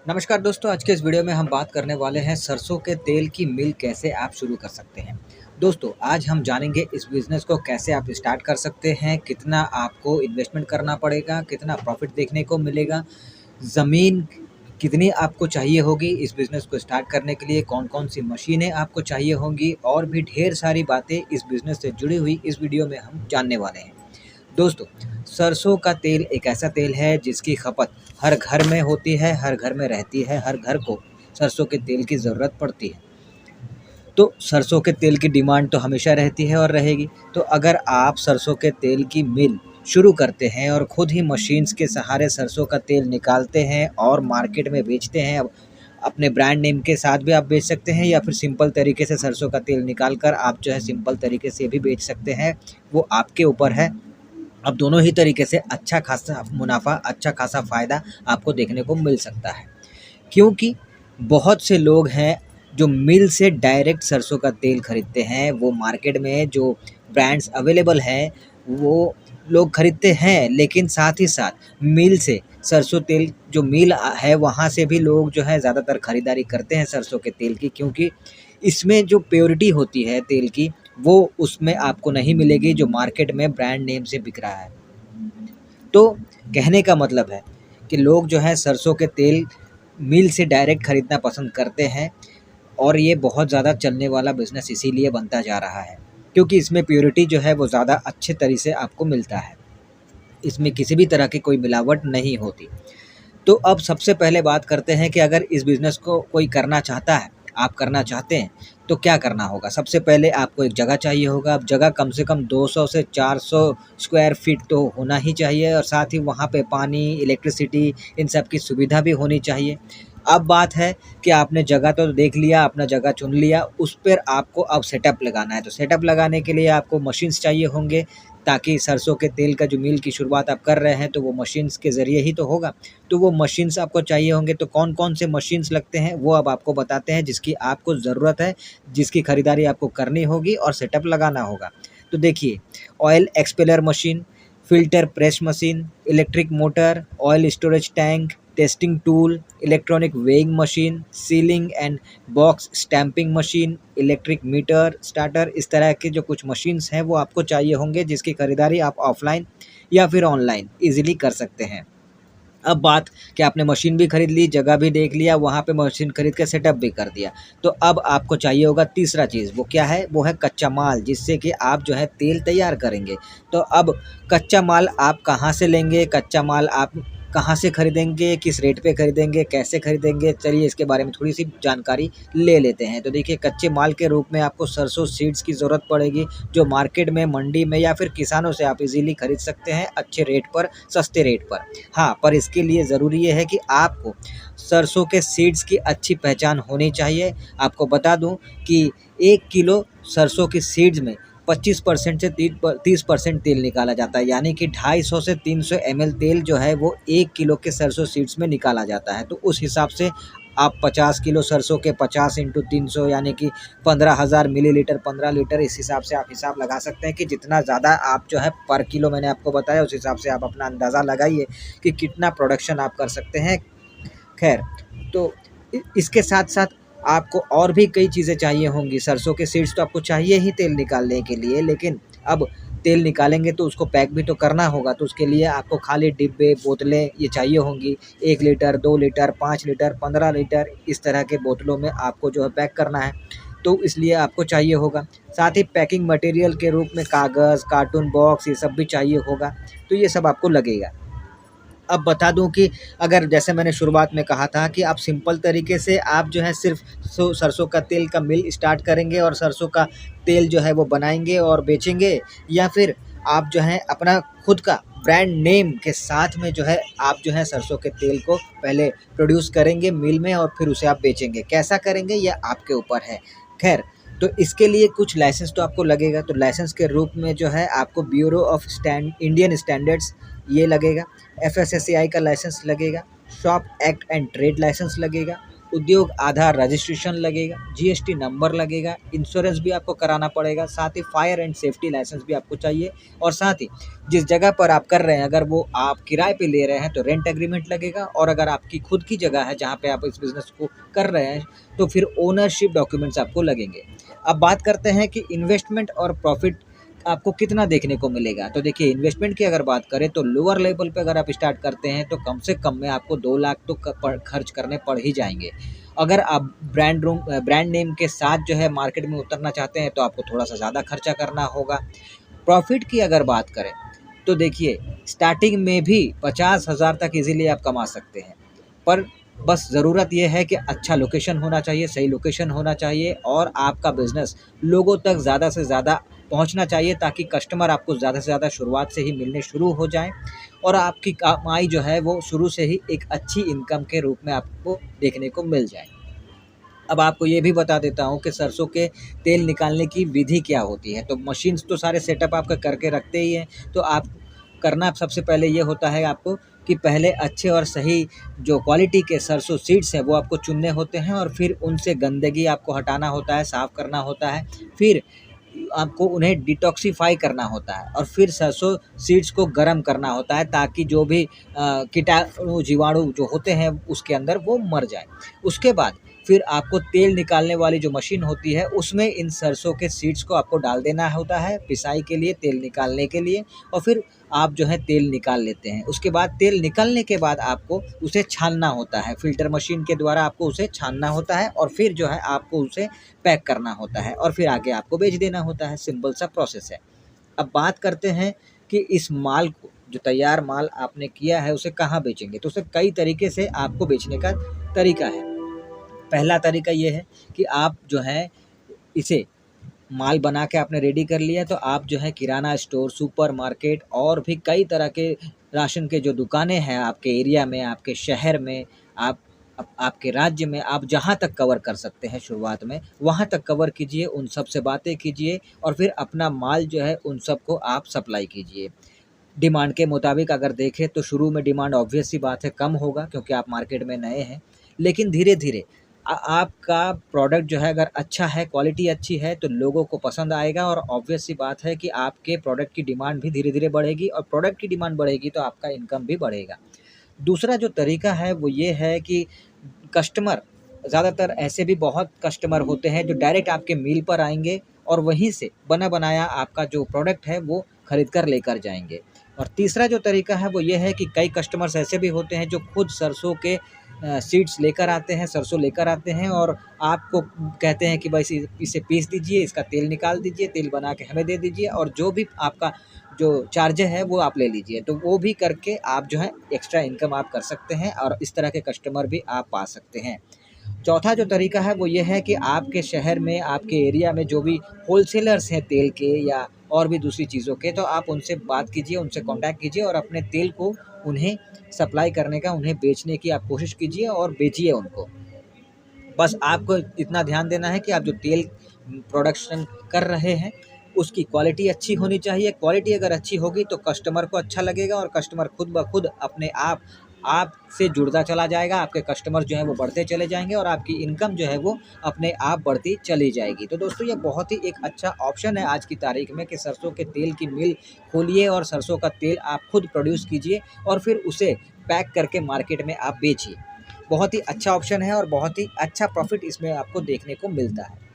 नमस्कार दोस्तों, आज के इस वीडियो में हम बात करने वाले हैं सरसों के तेल की मिल कैसे आप शुरू कर सकते हैं। दोस्तों, आज हम जानेंगे इस बिज़नेस को कैसे आप स्टार्ट कर सकते हैं, कितना आपको इन्वेस्टमेंट करना पड़ेगा, कितना प्रॉफ़िट देखने को मिलेगा, ज़मीन कितनी आपको चाहिए होगी इस बिज़नेस को स्टार्ट करने के लिए, कौन-कौन सी मशीनें आपको चाहिए होंगी और भी ढेर सारी बातें इस बिज़नेस से जुड़ी हुई इस वीडियो में हम जानने वाले हैं। दोस्तों, सरसों का तेल एक ऐसा तेल है जिसकी खपत हर घर में होती है, हर घर में रहती है, हर घर को सरसों के तेल की ज़रूरत पड़ती है। तो सरसों के तेल की डिमांड तो हमेशा रहती है और रहेगी। तो अगर आप सरसों के तेल की मिल शुरू करते हैं और खुद ही मशीन्स के सहारे सरसों का तेल निकालते हैं और मार्केट में बेचते हैं, अब अपने ब्रांड नेम के साथ भी आप बेच सकते हैं या फिर सिंपल तरीके से सरसों का तेल निकाल कर आप जो है सिंपल तरीके से भी बेच सकते हैं, वो आपके ऊपर है। अब दोनों ही तरीके से अच्छा खासा मुनाफ़ा, अच्छा खासा फ़ायदा आपको देखने को मिल सकता है। क्योंकि बहुत से लोग हैं जो मिल से डायरेक्ट सरसों का तेल खरीदते हैं, वो मार्केट में जो ब्रांड्स अवेलेबल हैं, वो लोग खरीदते हैं, लेकिन साथ ही साथ मिल से सरसों तेल जो मिल है, वहाँ से भी लोग जो है ज़्यादातर खरीदारी करते हैं सरसों के तेल की, क्योंकि इसमें जो प्योरिटी होती है तेल की, वो उसमें आपको नहीं मिलेगी जो मार्केट में ब्रांड नेम से बिक रहा है। तो कहने का मतलब है कि लोग जो है सरसों के तेल मिल से डायरेक्ट खरीदना पसंद करते हैं और ये बहुत ज़्यादा चलने वाला बिज़नेस इसीलिए बनता जा रहा है, क्योंकि इसमें प्योरिटी जो है वो ज़्यादा अच्छे तरीके से आपको मिलता है। इसमें किसी भी तरह की कोई मिलावट नहीं होती। तो अब सबसे पहले बात करते हैं कि अगर इस बिज़नेस को कोई करना चाहता है, आप करना चाहते हैं, तो क्या करना होगा? सबसे पहले आपको एक जगह चाहिए होगा। अब जगह कम से कम 200 से 400 स्क्वायर फीट तो होना ही चाहिए और साथ ही वहाँ पे पानी, इलेक्ट्रिसिटी इन सब की सुविधा भी होनी चाहिए। अब बात है कि आपने जगह तो देख लिया, अपना जगह चुन लिया, उस पर आपको अब सेटअप लगाना है। तो सेटअप लगाने के लिए आपको मशीन्स चाहिए होंगे, ताकि सरसों के तेल का जो मिल की शुरुआत आप कर रहे हैं, तो वो मशीन्स के ज़रिए ही तो होगा। तो वो मशीन्स आपको चाहिए होंगे, तो कौन-कौन से मशीन्स लगते हैं वो अब आपको बताते हैं, जिसकी आपको ज़रूरत है, जिसकी खरीदारी आपको करनी होगी और सेटअप लगाना होगा। तो देखिए, oil expeller machine, filter press machine, electric motor, oil storage tank, testing tool, electronic weighing machine, ceiling and box stamping machine, electric meter starter, इस तरह के जो कुछ मशीन्स हैं वो आपको चाहिए होंगे, जिसकी खरीदारी आप ऑफ़लाइन या फिर ऑनलाइन ईज़िली कर सकते हैं। अब बात कि आपने मशीन भी खरीद ली, जगह भी देख लिया, वहाँ पे मशीन खरीद के सेटअप भी कर दिया। तो अब आपको चाहिए होगा तीसरा चीज़, वो क्या है? वो है कच्चा माल, जिससे कि आप जो है तेल तैयार करेंगे। तो अब कच्चा माल आप कहाँ से लेंगे? कच्चा माल आप कहाँ से खरीदेंगे? किस रेट पे खरीदेंगे? कैसे खरीदेंगे? चलिए इसके बारे में थोड़ी-सी जानकारी ले लेते हैं। तो देखिए, कच्चे माल के रूप में आपको सरसों सीड्स की ज़रूरत पड़ेगी, जो मार्केट में, मंडी में या फिर किसानों से आप ईज़िली खरीद सकते हैं अच्छे रेट पर, सस्ते रेट पर। हाँ, पर इसके लिए ज़रूरी ये है कि आपको सरसों के सीड्स की अच्छी पहचान होनी चाहिए। आपको बता दूँ कि 1 किलो सरसों की सीड्स में 25% से 30% तेल निकाला जाता है, यानी कि 250 से 300 ml तेल जो है वो 1 किलो के सरसों सीड्स में निकाला जाता है। तो उस हिसाब से आप 50 किलो सरसों के 50 इंटू 300 यानी कि 15,000 मिलीलीटर, 15 लीटर, इस हिसाब से आप हिसाब लगा सकते हैं कि जितना ज़्यादा आप जो है पर किलो मैंने आपको बताया, उस हिसाब से आप अपना अंदाज़ा लगाइए कि कितना प्रोडक्शन आप कर सकते हैं। खैर, तो इसके साथ-साथ आपको और भी कई चीज़ें चाहिए होंगी। सरसों के सीड्स तो आपको चाहिए ही तेल निकालने के लिए, लेकिन अब तेल निकालेंगे तो उसको पैक भी तो करना होगा, तो उसके लिए आपको खाली डिब्बे, बोतलें ये चाहिए होंगी। 1 लीटर, 2 लीटर, 5 लीटर, 15 लीटर, इस तरह के बोतलों में आपको जो है पैक करना है, तो इसलिए आपको चाहिए होगा। साथ ही पैकिंग मटेरियल के रूप में कागज़, कार्टून बॉक्स, ये सब भी चाहिए होगा, तो ये सब आपको लगेगा। अब बता दूँ कि अगर जैसे मैंने शुरुआत में कहा था कि आप सिंपल तरीके से आप जो है सिर्फ़ सरसों का तेल का मिल स्टार्ट करेंगे और सरसों का तेल जो है वो बनाएँगे और बेचेंगे, या फिर आप जो है अपना खुद का ब्रांड नेम के साथ में जो है आप जो है सरसों के तेल को पहले प्रोड्यूस करेंगे मिल में और फिर उसे आप बेचेंगे। कैसा करेंगे ये आपके ऊपर है। ख़ैर, तो इसके लिए कुछ लाइसेंस तो आपको लगेगा, तो लाइसेंस के रूप में जो है आपको ब्यूरो ऑफ इंडियन स्टैंडर्ड्स ये लगेगा, एफएसएसएआई का लाइसेंस लगेगा, shop act and trade licence लगेगा, उद्योग आधार रजिस्ट्रेशन लगेगा, जीएसटी नंबर लगेगा, इंश्योरेंस भी आपको कराना पड़ेगा, साथ ही फायर एंड सेफ्टी लाइसेंस भी आपको चाहिए और साथ ही जिस जगह पर आप कर रहे हैं अगर वो आप किराए पे ले रहे हैं तो रेंट एग्रीमेंट लगेगा और अगर आपकी खुद की जगह है जहाँ पे आप इस बिज़नेस को कर रहे हैं तो फिर ओनरशिप डॉक्यूमेंट्स आपको लगेंगे। अब बात करते हैं कि इन्वेस्टमेंट और प्रॉफ़िट आपको कितना देखने को मिलेगा। तो देखिए इन्वेस्टमेंट की अगर बात करें तो लोअर लेवल पे अगर आप स्टार्ट करते हैं तो कम से कम में आपको 2 लाख तो खर्च करने पड़ ही जाएँगे। अगर आप ब्रांड नेम के साथ जो है मार्केट में उतरना चाहते हैं तो आपको थोड़ा-सा ज़्यादा खर्चा करना होगा। प्रॉफ़िट की अगर बात करें तो देखिए स्टार्टिंग में भी 50,000 तक ईज़िली आप कमा सकते हैं। पर बस ज़रूरत ये है कि अच्छा लोकेशन होना चाहिए, सही लोकेशन होना चाहिए और आपका बिज़नेस लोगों तक ज़्यादा से ज़्यादा पहुँचना चाहिए ताकि कस्टमर आपको ज़्यादा से ज़्यादा शुरुआत से ही मिलने शुरू हो जाएँ और आपकी कमाई जो है वो शुरू से ही एक अच्छी इनकम के रूप में आपको देखने को मिल जाए। अब आपको ये भी बता देता हूँ कि सरसों के तेल निकालने की विधि क्या होती है। तो मशीन्स तो सारे सेटअप आपका करके रखते ही हैं, तो आप करना सबसे पहले ये होता है आपको कि पहले अच्छे और सही जो क्वालिटी के सरसों सीड्स हैं वो आपको चुनने होते हैं और फिर उनसे गंदगी आपको हटाना होता है, साफ़ करना होता है। फिर आपको उन्हें डिटॉक्सिफ़ाई करना होता है और फिर सरसों सीड्स को गर्म करना होता है ताकि जो भी कीटाणु, जीवाणु जो होते हैं उसके अंदर वो मर जाएँ। उसके बाद फिर आपको तेल निकालने वाली जो मशीन होती है उसमें इन सरसों के सीड्स को आपको डाल देना होता है पिसाई के लिए, तेल निकालने के लिए और फिर आप जो है तेल निकाल लेते हैं। उसके बाद तेल निकलने के बाद आपको उसे छानना होता है, फ़िल्टर मशीन के द्वारा आपको उसे छानना होता है और फिर जो है आपको उसे पैक करना होता है और फिर आगे आपको बेच देना होता है, सिंपल सा प्रोसेस है। अब बात करते हैं कि इस माल को जो तैयार माल आपने किया है उसे कहाँ बेचेंगे? तो उसे कई तरीके से आपको बेचने का तरीका है। पहला तरीका ये है कि आप जो है इसे माल बना के आपने रेडी कर लिया तो आप जो है किराना स्टोर, सुपरमार्केट और भी कई तरह के राशन के जो दुकानें हैं आपके एरिया में, आपके शहर में, आपके राज्य में, आप जहाँ तक कवर कर सकते हैं शुरुआत में, वहाँ तक कवर कीजिए, उन सब से बातें कीजिए और फिर अपना माल जो है उन सबको आप सप्लाई कीजिए। डिमांड के मुताबिक अगर देखें तो शुरू में डिमांड ऑब्वियस सी बात है कम होगा क्योंकि आप मार्केट में नए हैं। लेकिन धीरे-धीरे आपका प्रोडक्ट जो है अगर अच्छा है, क्वालिटी अच्छी है तो लोगों को पसंद आएगा और ऑब्वियस सी बात है कि आपके प्रोडक्ट की डिमांड भी धीरे-धीरे बढ़ेगी और प्रोडक्ट की डिमांड बढ़ेगी तो आपका इनकम भी बढ़ेगा। दूसरा जो तरीका है वो ये है कि कस्टमर ज़्यादातर ऐसे भी बहुत कस्टमर होते हैं जो डायरेक्ट आपके मिल पर आएँगे और वहीं से बना-बनाया आपका जो प्रोडक्ट है वो खरीद कर लेकर जाएँगे। और तीसरा जो तरीका है वो ये है कि कई कस्टमर्स ऐसे भी होते हैं जो खुद सरसों के सीड्स लेकर आते हैं, सरसों लेकर आते हैं और आपको कहते हैं कि भाई इसे पीस दीजिए, इसका तेल निकाल दीजिए, तेल बना के हमें दे दीजिए और जो भी आपका जो चार्ज है वो आप ले लीजिए। तो वो भी करके आप जो है एक्स्ट्रा इनकम आप कर सकते हैं और इस तरह के कस्टमर भी आप पा सकते हैं। चौथा जो तरीका है वो ये है कि आपके शहर में, आपके एरिया में जो भी होलसेलर्स हैं तेल के या और भी दूसरी चीज़ों के, तो आप उनसे बात कीजिए, उनसे कॉन्टैक्ट कीजिए और अपने तेल को उन्हें सप्लाई करने का, उन्हें बेचने की आप कोशिश कीजिए और बेचिए उनको। बस आपको इतना ध्यान देना है कि आप जो तेल प्रोडक्शन कर रहे हैं, उसकी क्वालिटी अच्छी होनी चाहिए। क्वालिटी अगर अच्छी होगी तो कस्टमर को अच्छा लगेगा और कस्टमर खुद ब खुद अपने आप आपसे जुड़ता चला जाएगा। आपके कस्टमर जो हैं वो बढ़ते चले जाएँगे और आपकी इनकम जो है वो अपने आप बढ़ती चली जाएगी। तो दोस्तों ये बहुत ही एक अच्छा ऑप्शन है आज की तारीख में कि सरसों के तेल की मिल खोलिए और सरसों का तेल आप खुद प्रोड्यूस कीजिए और फिर उसे पैक करके मार्केट में आप बेचिए। बहुत ही अच्छा ऑप्शन है और बहुत ही अच्छा प्रॉफ़िट इसमें आपको देखने को मिलता है।